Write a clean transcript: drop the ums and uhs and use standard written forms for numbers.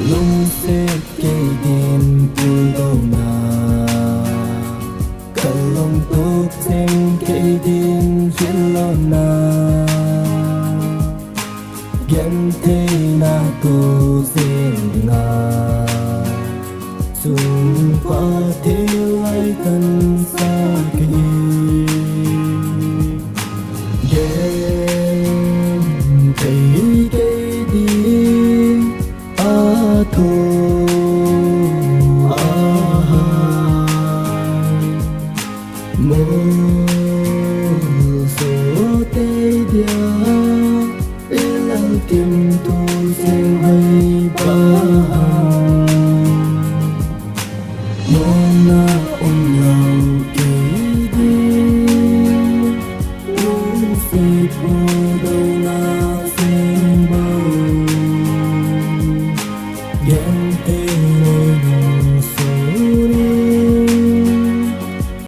lung se ke din pulona kalong tok theng ke din filona gen te na ko singa sung pa te lai kan sa ke gen te ke din a tho mo so te dia elang kim tu sen hai ba mo na lao ke di lu se po do na sen ba gen te